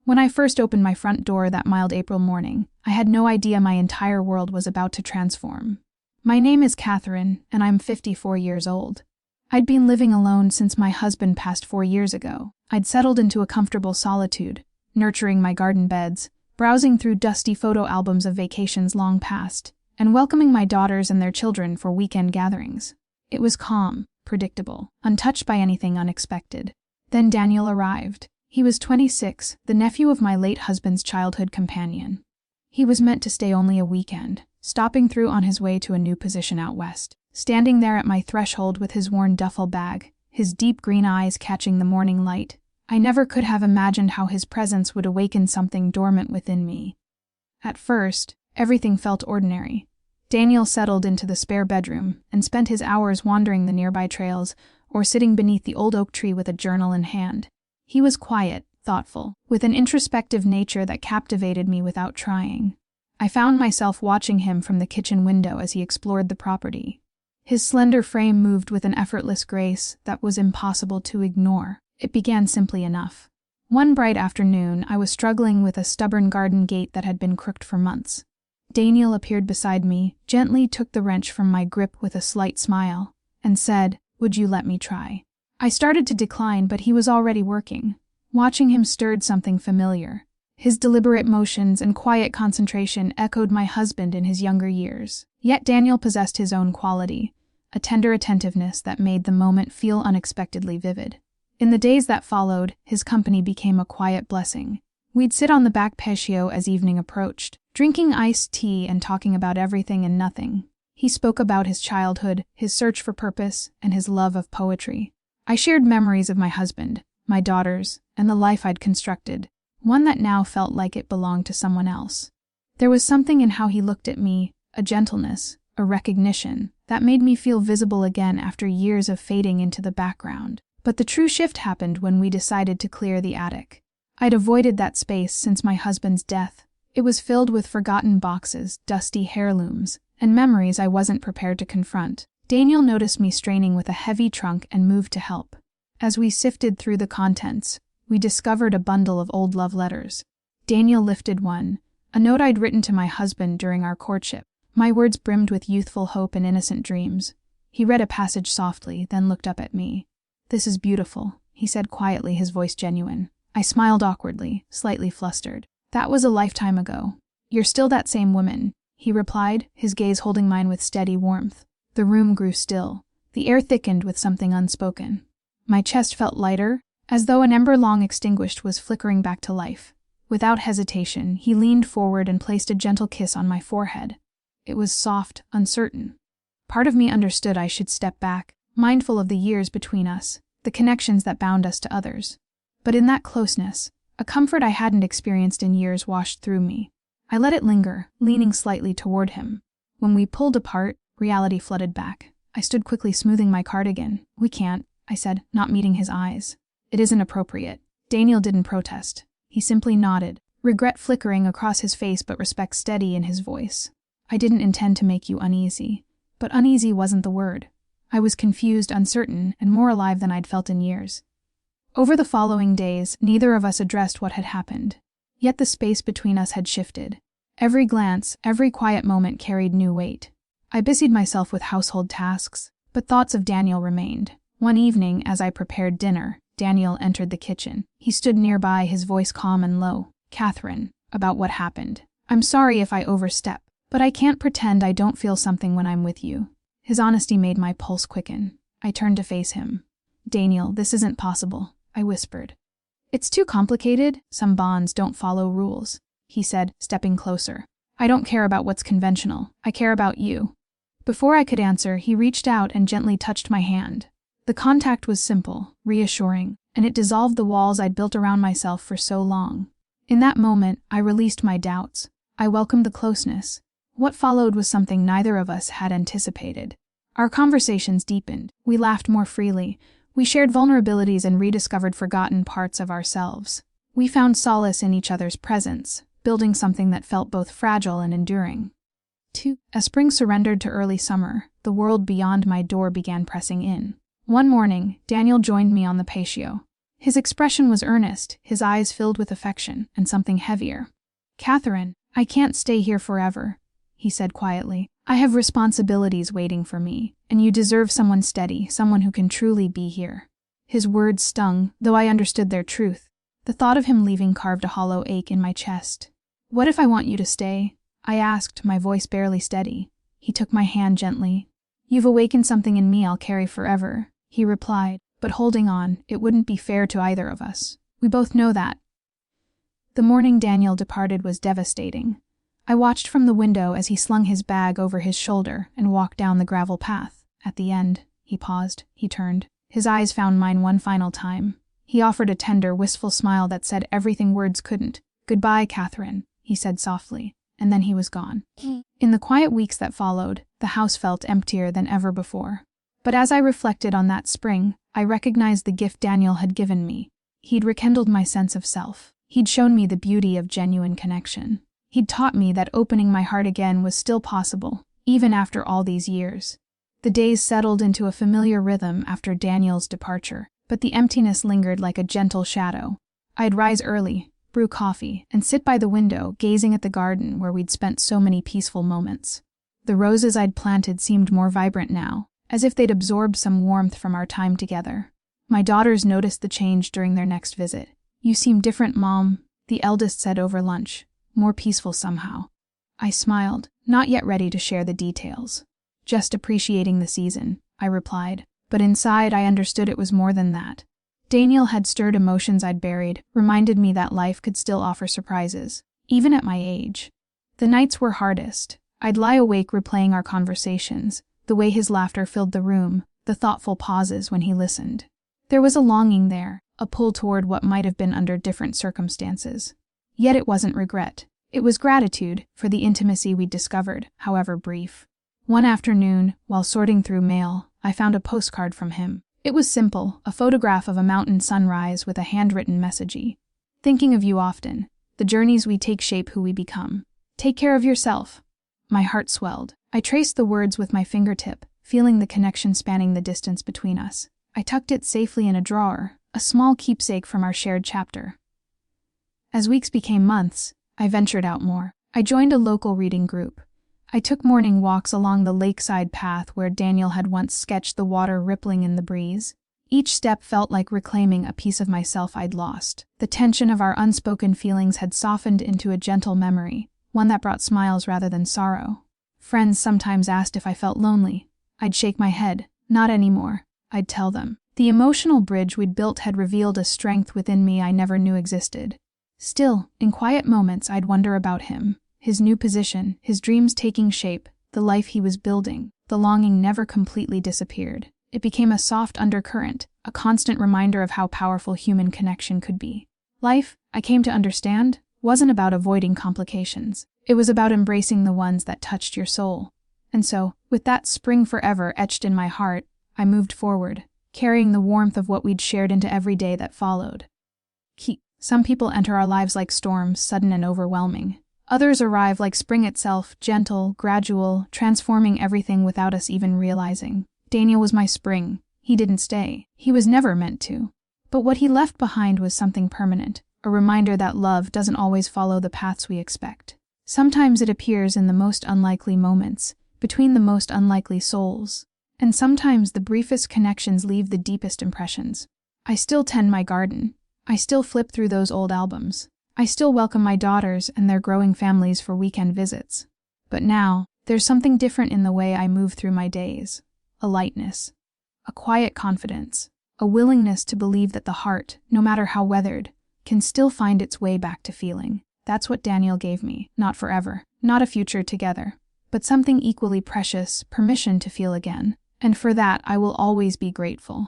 When I first opened my front door that mild April morning, I had no idea my entire world was about to transform. My name is Catherine, and I'm 54 years old. I'd been living alone since my husband passed 4 years ago. I'd settled into a comfortable solitude, nurturing my garden beds, browsing through dusty photo albums of vacations long past, and welcoming my daughters and their children for weekend gatherings. It was calm, predictable, untouched by anything unexpected. Then Daniel arrived. He was 26, the nephew of my late husband's childhood companion. He was meant to stay only a weekend, stopping through on his way to a new position out west. Standing there at my threshold with his worn duffel bag, his deep green eyes catching the morning light, I never could have imagined how his presence would awaken something dormant within me. At first, everything felt ordinary. Daniel settled into the spare bedroom and spent his hours wandering the nearby trails or sitting beneath the old oak tree with a journal in hand. He was quiet, thoughtful, with an introspective nature that captivated me without trying. I found myself watching him from the kitchen window as he explored the property. His slender frame moved with an effortless grace that was impossible to ignore. It began simply enough. One bright afternoon, I was struggling with a stubborn garden gate that had been crooked for months. Daniel appeared beside me, gently took the wrench from my grip with a slight smile, and said, "Would you let me try?" I started to decline, but he was already working. Watching him stirred something familiar. His deliberate motions and quiet concentration echoed my husband in his younger years. Yet Daniel possessed his own quality, a tender attentiveness that made the moment feel unexpectedly vivid. In the days that followed, his company became a quiet blessing. We'd sit on the back patio as evening approached, drinking iced tea and talking about everything and nothing. He spoke about his childhood, his search for purpose, and his love of poetry. I shared memories of my husband, my daughters, and the life I'd constructed, one that now felt like it belonged to someone else. There was something in how he looked at me, a gentleness, a recognition, that made me feel visible again after years of fading into the background. But the true shift happened when we decided to clear the attic. I'd avoided that space since my husband's death. It was filled with forgotten boxes, dusty heirlooms, and memories I wasn't prepared to confront. Daniel noticed me straining with a heavy trunk and moved to help. As we sifted through the contents, we discovered a bundle of old love letters. Daniel lifted one, a note I'd written to my husband during our courtship. My words brimmed with youthful hope and innocent dreams. He read a passage softly, then looked up at me. "This is beautiful," he said quietly, his voice genuine. I smiled awkwardly, slightly flustered. "That was a lifetime ago. You're still that same woman," he replied, his gaze holding mine with steady warmth. The room grew still. The air thickened with something unspoken. My chest felt lighter, as though an ember long extinguished was flickering back to life. Without hesitation, he leaned forward and placed a gentle kiss on my forehead. It was soft, uncertain. Part of me understood I should step back, mindful of the years between us, the connections that bound us to others. But in that closeness, a comfort I hadn't experienced in years washed through me. I let it linger, leaning slightly toward him. When we pulled apart, reality flooded back. I stood quickly smoothing my cardigan. "We can't," I said, not meeting his eyes. "It isn't appropriate." Daniel didn't protest. He simply nodded, regret flickering across his face but respect steady in his voice. "I didn't intend to make you uneasy." But uneasy wasn't the word. I was confused, uncertain, and more alive than I'd felt in years. Over the following days, neither of us addressed what had happened. Yet the space between us had shifted. Every glance, every quiet moment carried new weight. I busied myself with household tasks, but thoughts of Daniel remained. One evening, as I prepared dinner, Daniel entered the kitchen. He stood nearby, his voice calm and low. "Catherine, about what happened. I'm sorry if I overstep, but I can't pretend I don't feel something when I'm with you." His honesty made my pulse quicken. I turned to face him. "Daniel, this isn't possible," I whispered. "It's too complicated. Some bonds don't follow rules," he said, stepping closer. "I don't care about what's conventional. I care about you." Before I could answer, he reached out and gently touched my hand. The contact was simple, reassuring, and it dissolved the walls I'd built around myself for so long. In that moment, I released my doubts. I welcomed the closeness. What followed was something neither of us had anticipated. Our conversations deepened. We laughed more freely. We shared vulnerabilities and rediscovered forgotten parts of ourselves. We found solace in each other's presence, building something that felt both fragile and enduring. 2. As spring surrendered to early summer, the world beyond my door began pressing in. One morning, Daniel joined me on the patio. His expression was earnest, his eyes filled with affection and something heavier. "Catherine, I can't stay here forever," he said quietly. "I have responsibilities waiting for me, and you deserve someone steady, someone who can truly be here." His words stung, though I understood their truth. The thought of him leaving carved a hollow ache in my chest. "What if I want you to stay?" I asked, my voice barely steady. He took my hand gently. "You've awakened something in me I'll carry forever," he replied, but holding on, it wouldn't be fair to either of us. We both know that. The morning Daniel departed was devastating. I watched from the window as he slung his bag over his shoulder and walked down the gravel path. At the end, he paused, he turned. His eyes found mine one final time. He offered a tender, wistful smile that said everything words couldn't. "Goodbye, Catherine," he said softly, and then he was gone. In the quiet weeks that followed, the house felt emptier than ever before. But as I reflected on that spring, I recognized the gift Daniel had given me. He'd rekindled my sense of self. He'd shown me the beauty of genuine connection. He'd taught me that opening my heart again was still possible, even after all these years. The days settled into a familiar rhythm after Daniel's departure, but the emptiness lingered like a gentle shadow. I'd rise early, brew coffee, and sit by the window, gazing at the garden where we'd spent so many peaceful moments. The roses I'd planted seemed more vibrant now, as if they'd absorbed some warmth from our time together. My daughters noticed the change during their next visit. "You seem different, Mom," the eldest said over lunch, more peaceful somehow. I smiled, not yet ready to share the details. "Just appreciating the season," I replied, but inside I understood it was more than that. Daniel had stirred emotions I'd buried, reminded me that life could still offer surprises, even at my age. The nights were hardest. I'd lie awake replaying our conversations, the way his laughter filled the room, the thoughtful pauses when he listened. There was a longing there, a pull toward what might have been under different circumstances. Yet it wasn't regret. It was gratitude for the intimacy we'd discovered, however brief. One afternoon, while sorting through mail, I found a postcard from him. It was simple, a photograph of a mountain sunrise with a handwritten message. "Thinking of you often. The journeys we take shape who we become. Take care of yourself." My heart swelled. I traced the words with my fingertip, feeling the connection spanning the distance between us. I tucked it safely in a drawer, a small keepsake from our shared chapter. As weeks became months, I ventured out more. I joined a local reading group. I took morning walks along the lakeside path where Daniel had once sketched the water rippling in the breeze. Each step felt like reclaiming a piece of myself I'd lost. The tension of our unspoken feelings had softened into a gentle memory, one that brought smiles rather than sorrow. Friends sometimes asked if I felt lonely. I'd shake my head. Not anymore, I'd tell them. The emotional bridge we'd built had revealed a strength within me I never knew existed. Still, in quiet moments I'd wonder about him. His new position, his dreams taking shape, the life he was building. The longing never completely disappeared. It became a soft undercurrent, a constant reminder of how powerful human connection could be. Life, I came to understand, wasn't about avoiding complications. It was about embracing the ones that touched your soul. And so, with that spring forever etched in my heart, I moved forward, carrying the warmth of what we'd shared into every day that followed. Some people enter our lives like storms, sudden and overwhelming. Others arrive like spring itself, gentle, gradual, transforming everything without us even realizing. Daniel was my spring. He didn't stay. He was never meant to. But what he left behind was something permanent, a reminder that love doesn't always follow the paths we expect. Sometimes it appears in the most unlikely moments, between the most unlikely souls. And sometimes the briefest connections leave the deepest impressions. I still tend my garden. I still flip through those old albums. I still welcome my daughters and their growing families for weekend visits. But now, there's something different in the way I move through my days. A lightness. A quiet confidence. A willingness to believe that the heart, no matter how weathered, can still find its way back to feeling. That's what Daniel gave me. Not forever. Not a future together. But something equally precious, permission to feel again. And for that, I will always be grateful.